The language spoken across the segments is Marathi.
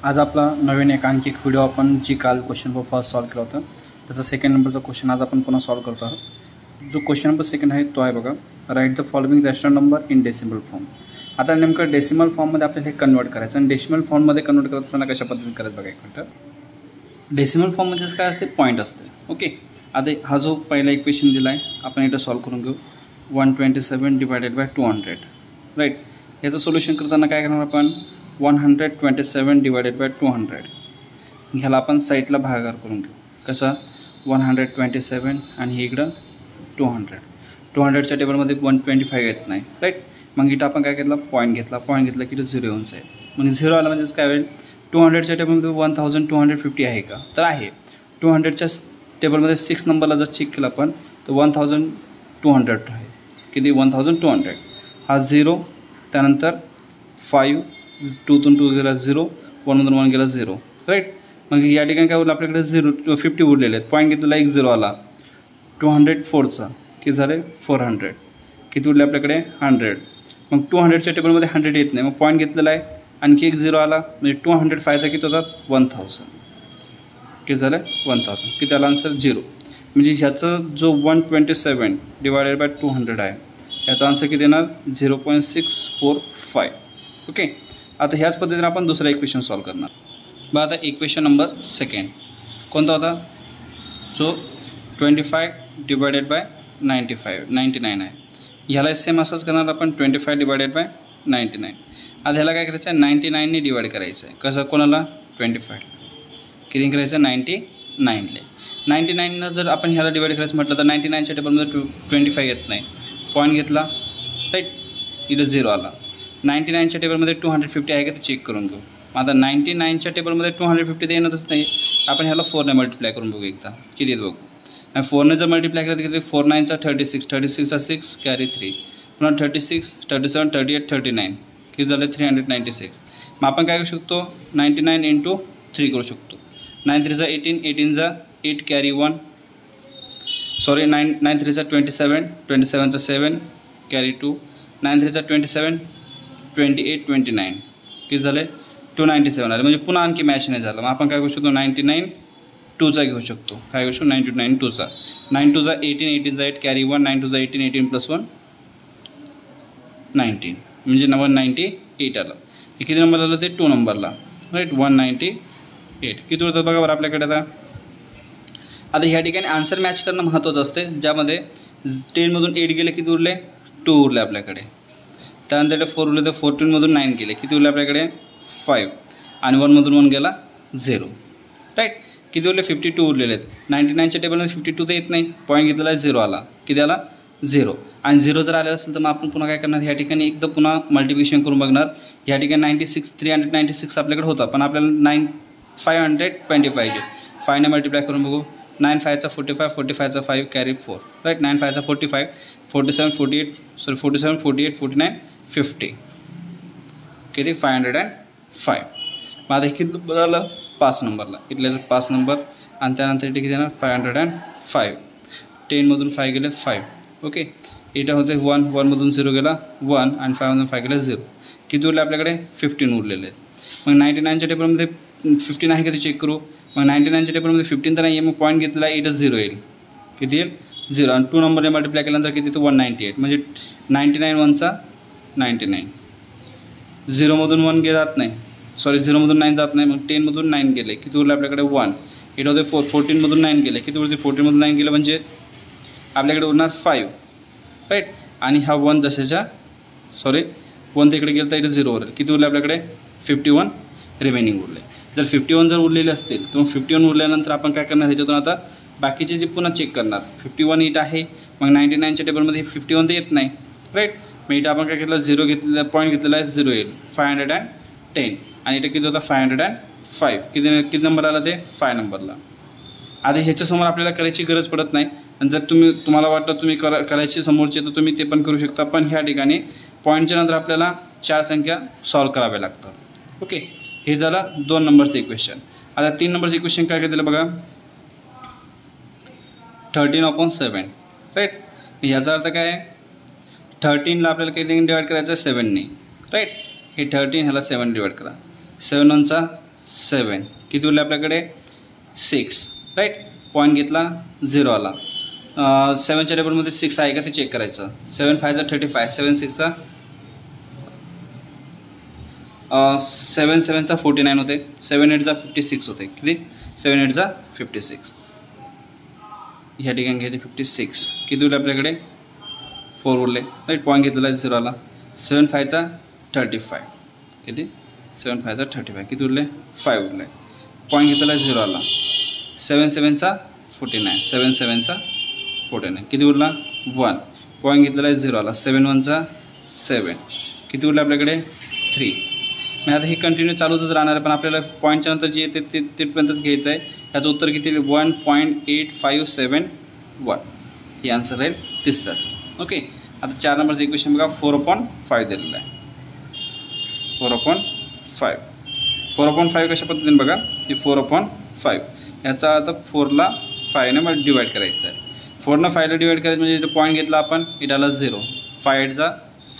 आज आपला नवीन आणखी एक व्हिडिओ आपण जी काल क्वेश्चन नंबर फर्स्ट सॉल्व केला होता त्याचा सेकंड नंबरचा क्वेश्चन आज आपण पुन्हा सॉल्व करतो आहोत। जो क्वेश्चन नंबर सेकंड आहे तो आहे बघा, write the following rational number in decimal form. आता नेमकं डेसिमल फॉर्ममध्ये आपल्याला हे कन्वर्ट करायचं आणि डेसिमल फॉर्ममध्ये कन्वर्ट करत असताना कशा पद्धतीने करायचं बघा। एक मिनिट, डेसिमल फॉर्ममध्येच काय असते, पॉईंट असते। ओके, आता हा जो पहिला इक्वेशन दिला आहे आपण इथं सॉल्व करून घेऊ। 127 डिवायडेड बाय 200, राईट। याचं सोल्युशन करताना काय करणार आपण, 127 डिवायडेड बाय 200 ह्याला आपण साईडला भागाकार करून घेऊ। कसा, 127 आणि हे इकडं 200। 200च्या टेबलमध्ये 125 येत नाही, राईट। मग इथं आपण काय केलं, पॉईंट घेतला की इथं 0 येऊन जाईल। मग 0 आला म्हणजेच काय होईल, 200च्या टेबलमध्ये 1250 आहे का, तर आहे। 200च्या टेबलमध्ये 6 नंबरला जर चेक केला आपण तर 1200 आहे। किती, 1200। हा 0, त्यानंतर 5, 2 तून 2 गेला 0, 1 मधून 1 गेला 0, राईट। मग या ठिकाणी काय होईल, आपल्याकडे 50 उरलेले आहेत। पॉईंट घेतलेला 1 0 आला। 204चा किती झाले, 400। किती उरले आपल्याकडे, 100। मग 200च्या टेबलमध्ये 100 येत नाही, मग पॉईंट घेतलेला आहे, आणखी 1 0 आला, म्हणजे 205चा किती होतात, 1000। किती झालं, 1000। किती आला आन्सर, 0। म्हणजे ह्याचं जो 127 डिवायडेड बाय 200 आहे याचा आन्सर किती येणार, 0.645। ओके, आता ह्याच पद्धतीने आपण दुसरा इक्वेशन सॉल्व करणार। बघा आता इक्वेशन नंबर सेकंड कोणता होता, जो 25 डिवायडेड बाय 99 आहे। ह्याला सेम असंच करणार आपण, 25 डिवायडेड बाय 99। आता ह्याला काय करायचं आहे, 99ने डिवाइड करायचं आहे। कसं, कोणाला, 25 किती करायचं, 99ले। 99 जर आपण ह्याला डिवाइड करायचं म्हटलं तर 99च्या टेबलमध्ये 25 येत नाही, पॉईंट घेतला, राईट, इथं 0 आला। 99च्या टेबलमध्ये 250 आहे का ते चेक करून घेऊ। आता 99च्या टेबलमध्ये 250 येणारच नाही, आपण ह्याला 4ने मल्टिप्लाय करून बघू एकदा किती येत बघू। आणि 4ने जर मल्टिप्लाय केलं तर किती, 4 9 36, 36 6 कॅरी 3, पुन्हा 36 37 38 39 किती झाले, 396। मग आपण काय करू शकतो, 99 × 3 करू शकतो। 9 3 18, 18 8 कॅरी 1, सॉरी 9 3 27, 27 7 कॅरी 2, 9 3 27, 28 29 किती झाले, 297 आले। म्हणजे पुन्हा आणखी मॅच नाही झालं, मग आपण काय करू शकतो, 99 2चा घेऊ शकतो। काय करू शकतो, 99 2चा, 9 2 18, 18 8 कॅरी 1, 9 2 18, 18 + 1 19, म्हणजे नंबर 98 आलं। किती नंबर आलं ते, 2 नंबरला, राईट, 198। किती होतं बघा बरं आपल्याकडे। आता ह्या ठिकाणी आन्सर मॅच करणं महत्त्वाचं असते, ज्यामध्ये 10मधून 8 गेले, किती उरले, 2 उरले आपल्याकडे। त्यानंतर 4 उरले तर 14मधून 9 गेले, किती उरले आपल्याकडे, 5, आणि 1मधून 1 गेला 0, राईट। किती उरले, 52 उरलेले आहेत। 99च्या टेबलमध्ये 52 तर येत नाही, पॉईंट घेतलेला आहे 0 आला, किती आला, 0। आणि 0 जर आलेला असेल तर मग आपण पुन्हा काय करणार, ह्या ठिकाणी एकदा पुन्हा मल्टिप्लिकेशन करून बघणार। ह्या ठिकाणी 396 आपल्याकडे होता, पण आपल्याला 520 पाहिजे। 5ने मल्टिप्लाय करून बघू। 9 5 45, 45 5 कॅरी 4, राईट। 9 5 45, 47 48, सॉरी 47 48 49 50 किती, 505। मग आता किती नंबर आलं, 5 नंबरला, इथल्या 5 नंबर, आणि त्यानंतर इथे किती येणार, 505। 10मधून 5 गेले 5, ओके। इथं होते 1, 1मधून 0 गेला 1, आणि 5मधून 5 गेले 0। किती उरले आपल्याकडे, 15 उरलेले आहेत। मग 99च्या टेबलमध्ये 15 आहे का ते चेक करू। मग 99च्या टेबलमध्ये 15 तर नाही आहे, मग पॉईंट घेतला आहे, इथं 0 येईल, किती येईल, 0, आणि 2 नंबरने मल्टिप्लाय केल्यानंतर किती येतं, 198, म्हणजे 99 1 99। 0मधून 1 जात नाही, सॉरी 0मधून 9 जात नाही, मग 10मधून 9 गेले, किती उरले आपल्याकडे, 1। इथं होते 4, 14मधून 9 गेले, किती उरते, 14मधून 9 गेले, म्हणजे आपल्याकडे उरणार 5, राईट। आणि हा 1 जशाच्या, सॉरी 1 तिकडे गेलं तर इथे 0 उरेल, किती उरले आपल्याकडे, 51 रिमेनिंग उरले। जर 51 जर उरलेले असतील तर मग 51 उरल्यानंतर आपण काय करणार, ह्याच्यातून आता बाकीचे जे पुन्हा चेक करणार। 51 इथं आहे, मग 99च्या टेबलमध्ये 51 तर येत नाही, राईट। मग इथं आपण काय केलं, 0 घेतलेला, पॉईंट घेतलेला आहे, 0 येईल, 510, आणि इथं किती होता, 505। किती नंबर आला ते, 5 नंबरला। आता ह्याच्यासमोर आपल्याला करायची गरज पडत नाही, आणि जर तुम्हाला वाटतं तुम्ही करायची समोरचे तर तुम्ही ते पण करू शकता, पण ह्या ठिकाणी पॉईंटच्या नंतर आपल्याला 4 संख्या सॉल्व कराव्या लागतात। ओके, हे झालं 2 नंबरचं इक्वेशन। आता 3 नंबरचं इक्वेशन काय दिलं बघा, 13/7, राईट। ह्याचा अर्थ काय आहे, 13ला आपल्याला किती डिवाइड करायचं आहे, 7ने, राईट। हे 13 ह्याला 7 डिवाइड करा, 7 1 7 किती उरले आपल्याकडे 6 राईट. पॉईंट घेतला 0 आला. 7च्या टेबलमध्ये 6 आहे का ते चेक करायचं. 7 5 35 7 6 7 7 49 होते. 7 8 56 होते. किती 7 8 56. ह्या ठिकाणी घ्यायचे 56. किती उरले आपल्याकडे 4 उरले राईट. पॉईंट घेतलेला आहे 0 आला. 7 5 35 किती 7 5 35 किती उरले 5 उरले. पॉईंट घेतलेला आहे 0 आला. 7 7 49 7 7 49 किती उरला 1. पॉईंट घेतलेला आहे 0 आला. 7 1 7 किती उरले आपल्याकडे 3. मग आता हे कंटिन्यू चालूच राहणार आहे, पण आपल्याला पॉईंटच्या नंतर जे येते ते तिथपर्यंतच घ्यायचं आहे. याचं उत्तर किती 1.8571 हे आन्सर राहील तिसऱ्याचं. ओके. आता 4 नंबरचं इक्वेशन बघा. 4/5 दिलेलं आहे. 4/5 4/5 कशा पद्धतीने बघा. हे 4/5 याचा आता 4ला 5ने मला डिवाईड करायचं आहे. 4नं 5ला डिवाईड करायचं म्हणजे इथं पॉईंट घेतला आपण, इट आला 0. 5 8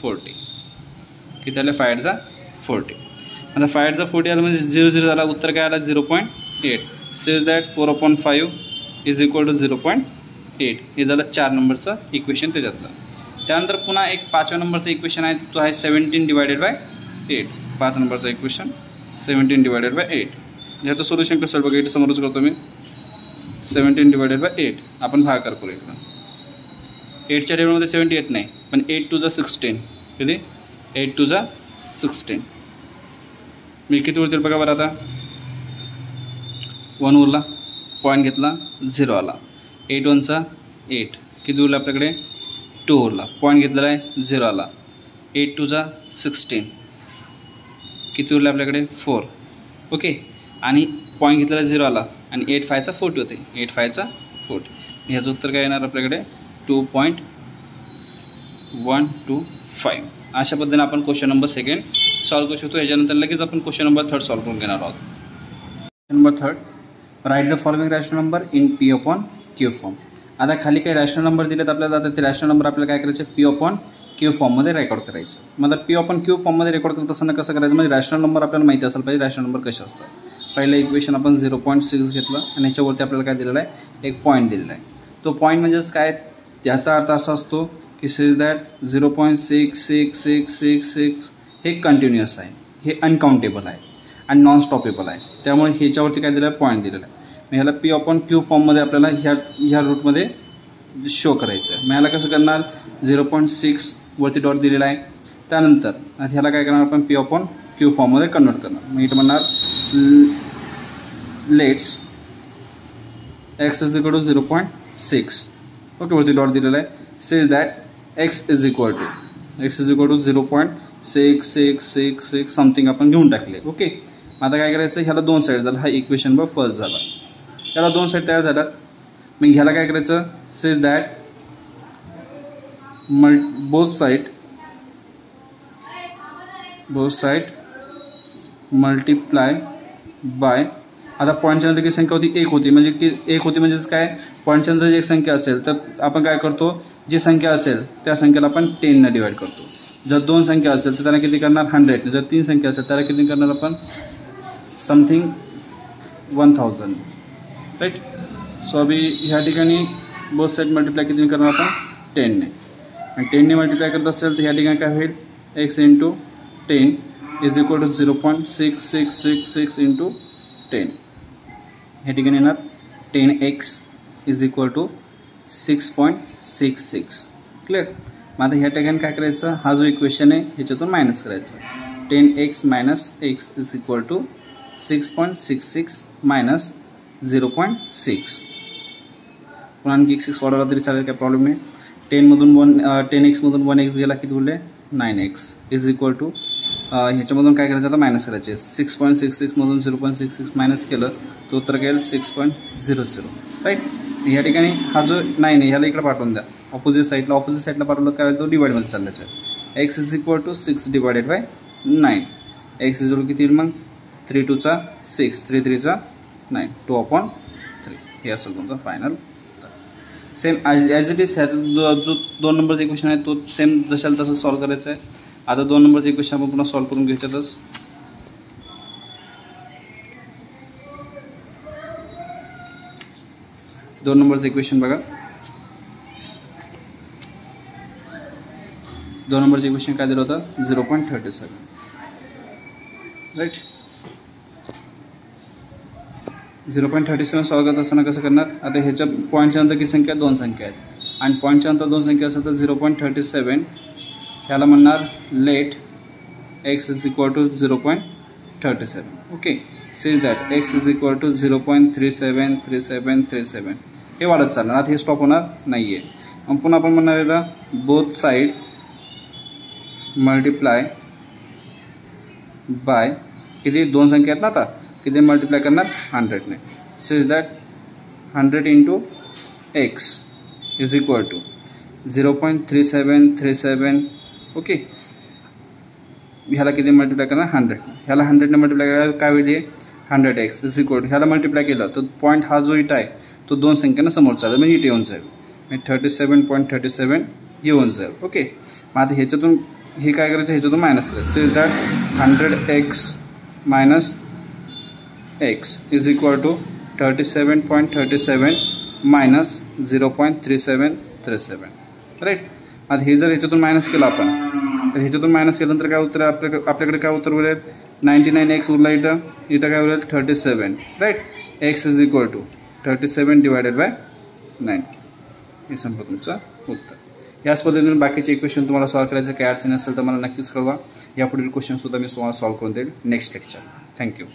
40 किती आलं 5 8 40. आता 5 8 40 आलं म्हणजे 0 0 झाला. उत्तर काय आला 0.8. Says that 4/5 is equal to 0.8. हे झालं 4 नंबरचं इक्वेशन त्याच्यातलं. त्यानंतर पुन्हा एक 5व्या नंबरचं इक्वेशन आहे, तो आहे 17 डिवायडेड बाय 8. 5 नंबरचं इक्वेशन 17 डिवायडेड बाय 8. ह्याचं सोल्युशन कसं बघा. इथं समोरच करतो मी. 17 डिवायडेड बाय 8 आपण भागाकार करू इकडं. 8च्या टेबलमध्ये 78 नाही, पण 8 2 16 किती 8 2 16. मी किती उरतील बघा बरं. आता 1 उरला. पॉईंट घेतला 0 आला. 8 1 8 किती उरला आपल्याकडे 2 उरला. पॉईंट घेतलेला आहे 0 आला. 8 2 16 किती उरले आपल्याकडे 4. ओके. आणि पॉईंट घेतलेला 0 आला आणि 8 5 40 होते. 8 5 40. ह्याचं उत्तर काय येणार आपल्याकडे 2.125. अशा पद्धतीने आपण क्वेश्चन नंबर 2 सॉल्व करू शकतो. याच्यानंतर लगेच आपण क्वेश्चन नंबर 3 सॉल्व करून घेणार आहोत. Question number 3. Write the following rational number in P/Q form. आता खाली काही रॅशनल नंबर दिलेत आपल्याला. आता ते रॅशनल नंबर आपल्याला काय करायचे P/Q फॉर्ममध्ये रेकॉर्ड करायचं. मग P/Q फॉर्ममध्ये रेकॉर्ड करत असताना कसं करायचं म्हणजे रॅशनल नंबर आपल्याला माहिती असेल पाहिजे रॅशनल नंबर कसे असतात. पहिलं इक्वेशन आपण 0.6 घेतलं आणि याच्यावरती आपल्याला काय दिलेलं आहे एक पॉईंट दिलेला आहे. तो पॉईंट म्हणजेच काय त्याचा अर्थ असा असतो की सेज दॅट 0.6666 हे कंटिन्युअस आहे, हे अनकाउंटेबल आहे आणि नॉन स्टॉपेबल आहे. त्यामुळे ह्याच्यावरती काय दिलं आहे पॉईंट दिलेला आहे. मग ह्याला P/Q फॉर्ममध्ये आपल्याला ह्या रूटमध्ये शो करायचं आहे. मग ह्याला कसं करणार 0.6 वरती डॉट दिलेला आहे. त्यानंतर ह्याला काय करणार आपण P/Q फॉर्ममध्ये कन्वर्ट करणार. मग इथं म्हणणार let's x is equal to 0.6. Okay. वरती डॉट दिलेला आहे. Says that x is equal to 0.6666 something आपण घेऊन टाकले. ओके. आता काय करायचं ह्याला 2 साईड झाला. हा इक्वेशन नंबर फर्स्ट झाला. ह्याला 2 साईड तयार झाल्यात. मग ह्याला काय करायचं says that both side multiply by. आता पॉईंटच्या नंतर किती संख्या होती 1 होती. म्हणजे की 1 होती म्हणजेच काय पॉईंटच्या नंतर एक संख्या असेल तर आपण काय करतो जी संख्या असेल त्या संख्येला आपण 10 डिवाइड करतो. जर 2 संख्या असेल तर त्याला किती करणार 100. जर 3 संख्या असेल त्याला किती करणार आपण समथिंग 1000. राईट. सो अभी ह्या ठिकाणी बोथ साईड मल्टिप्लाय किती करणार आपण 10ने. आणि 10ने मल्टिप्लाय करत असेल तर ह्या ठिकाणी काय होईल x into 10 is equal to 0.6666 into 10. ह्या ठिकाणी येणार 10x is equal to 6.66. Clear. मग आता ह्या ठिकाणी काय करायचं हा जो इक्वेशन आहे ह्याच्यातून मायनस करायचं. 10x minus x is equal to 6.66 minus 0.6. पुन्हा आणखी 6 वाढवला तरी चालेल काय प्रॉब्लेम नाही. 10x मधून 1x गेला किती उरले 9x इज इक्वल टू ह्याच्यामधून काय करायचं आता मायनस करायचे. 6.66 मधून 0.66 मायनस केलं तर उत्तर काय 6.00. राईट. ह्या ठिकाणी हा जो 9 आहे ह्याला इकडे पाठवून द्या ऑपोजिट साईडला पाठवलं काय तो डिवाइडमध्ये चालल्याचं आहे. x is equal to 6 divided by 9. x is equal किती येईल मग 3 2 6 3 3 9 2/3. हे असेल तुमचं final. Same as it is ह्याचा जो 2 नंबरचा इक्वेशन आहे तो सेम जशाला तसं सॉल्व करायचं आहे. आता 2 नंबरचं इक्वेशन आपण पुन्हा सॉल्व करून घ्यायच्यातच. 2 नंबरचं इक्वेशन बघा. 2 नंबरचं इक्वेशन काय दिलं होतं 0.37 राईट. 0.37 सॉल्व करत असताना कसं करणार. आता ह्याच्या पॉईंटच्या नंतर किती संख्या 2 संख्या आहेत आणि पॉईंटच्या नंतर 2 संख्या असेल तर 0.37 ह्याला म्हणणार let x is equal to 0.37. Okay says that x is equal to 0.373737 हे वाढत चालणार. आता हे स्टॉप होणार नाही आहे. मग पुन्हा आपण म्हणणार याला बोथ साईड मल्टिप्लाय बाय किती 2 संख्या आहेत ना आता किती मल्टिप्लाय करणार 100ने. Says that 100 into x is equal to 0.3737. Okay ह्याला किती मल्टिप्लाय करणार 100. ह्याला 100ने मल्टिप्लाय करायला काय होईल 100x इज इक्वल टू ह्याला मल्टिप्लाय केलं तर पॉईंट हा जो इथं आहे तो 2 संख्येनं समोर चालेल म्हणजे इथे येऊन जाईल 37.37 येऊन जाईल. ओके मग आता ह्याच्यातून हे काय करायचं ह्याच्यातून मायनस करायचं. So that 100x minus x is equal to 37.37 minus 0.3737 right. आता हे जर ह्याच्यातून मायनस केलं आपण तर ह्याच्यातून मायनस केल्यानंतर काय उत्तर आपल्याकडे काय उत्तर उरेल 99x उरला इथं काय उरेल 37 right. x is equal to 37 divided by 9 हे संपलं तुमचं उत्तर. याच पद्धतीने बाकीचे इक्वेशन तुम्हाला सॉल्व करायचं काय अडचण असेल तर मला नक्कीच कळवा. यापुढील क्वेश्चन सुद्धा मी तुम्हाला सॉल्व करून देईल नेक्स्ट लेक्चर. थँक्यू.